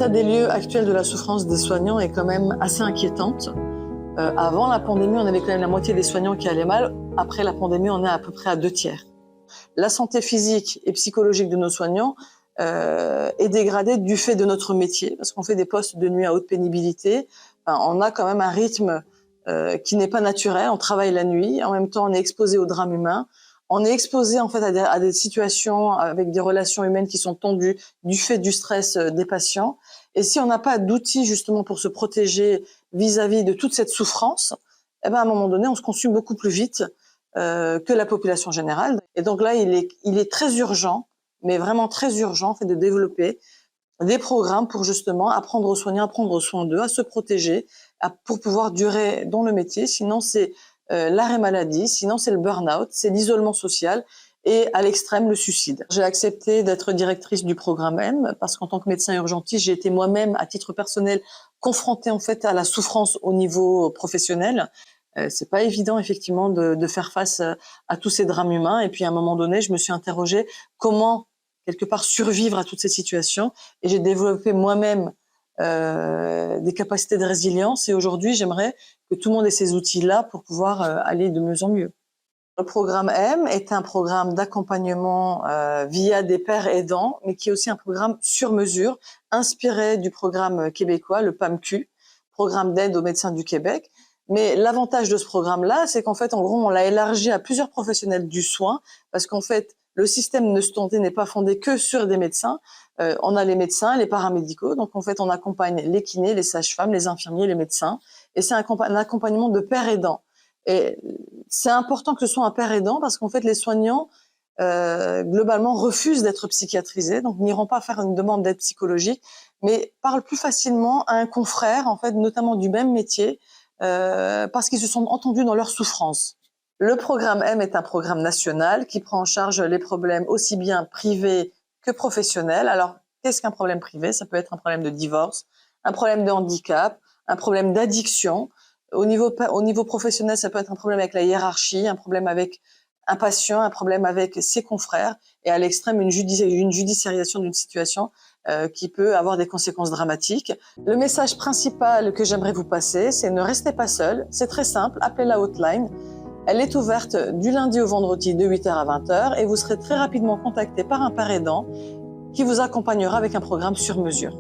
L'état des lieux actuel de la souffrance des soignants est quand même assez inquiétante. Avant la pandémie, on avait quand même la moitié des soignants qui allaient mal. Après la pandémie, on est à peu près à 2/3. La santé physique et psychologique de nos soignants est dégradée du fait de notre métier, parce qu'on fait des postes de nuit à haute pénibilité. Enfin, on a quand même un rythme qui n'est pas naturel. On travaille la nuit, en même temps on est exposé au drame humain. On est exposé en fait à des situations avec des relations humaines qui sont tendues du fait du stress des patients. Et si on n'a pas d'outils justement pour se protéger vis-à-vis de toute cette souffrance, eh ben à un moment donné, on se consume beaucoup plus vite que la population générale. Et donc là, il est très urgent, mais vraiment très urgent, en fait, de développer des programmes pour justement apprendre aux soignants à prendre soin d'eux, à se protéger, pour pouvoir durer dans le métier. Sinon, c'est l'arrêt maladie, sinon c'est le burn-out, c'est l'isolement social et à l'extrême, le suicide. J'ai accepté d'être directrice du programme M parce qu'en tant que médecin urgentiste, j'ai été moi-même, à titre personnel, confrontée en fait à la souffrance au niveau professionnel. C'est pas évident effectivement de faire face à tous ces drames humains. Et puis à un moment donné, je me suis interrogée comment quelque part survivre à toutes ces situations. Et j'ai développé moi-même des capacités de résilience. Et aujourd'hui, j'aimerais que tout le monde ait ces outils-là pour pouvoir aller de mieux en mieux. Le programme M est un programme d'accompagnement via des pairs aidants, mais qui est aussi un programme sur mesure, inspiré du programme québécois, le PAMQ, programme d'aide aux médecins du Québec. Mais l'avantage de ce programme-là, c'est qu'en fait, en gros, on l'a élargi à plusieurs professionnels du soin, parce qu'en fait, le système de santé n'est pas fondé que sur des médecins. On a les médecins, les paramédicaux, donc en fait, on accompagne les kinés, les sages-femmes, les infirmiers, les médecins, et c'est un accompagnement de pairs aidants. Et c'est important que ce soit un père aidant parce qu'en fait, les soignants, globalement, refusent d'être psychiatrisés, donc n'iront pas faire une demande d'aide psychologique, mais parlent plus facilement à un confrère, en fait, notamment du même métier, parce qu'ils se sont entendus dans leur souffrance. Le programme M est un programme national qui prend en charge les problèmes aussi bien privés que professionnels. Alors, qu'est-ce qu'un problème privé? Ça peut être un problème de divorce, un problème de handicap, un problème d'addiction. Au niveau professionnel, ça peut être un problème avec la hiérarchie, un problème avec un patient, un problème avec ses confrères, et à l'extrême, une judiciarisation d'une situation qui peut avoir des conséquences dramatiques. Le message principal que j'aimerais vous passer, c'est ne restez pas seul. C'est très simple, appelez la hotline. Elle est ouverte du lundi au vendredi de 8h à 20h et vous serez très rapidement contacté par un père aidant qui vous accompagnera avec un programme sur mesure.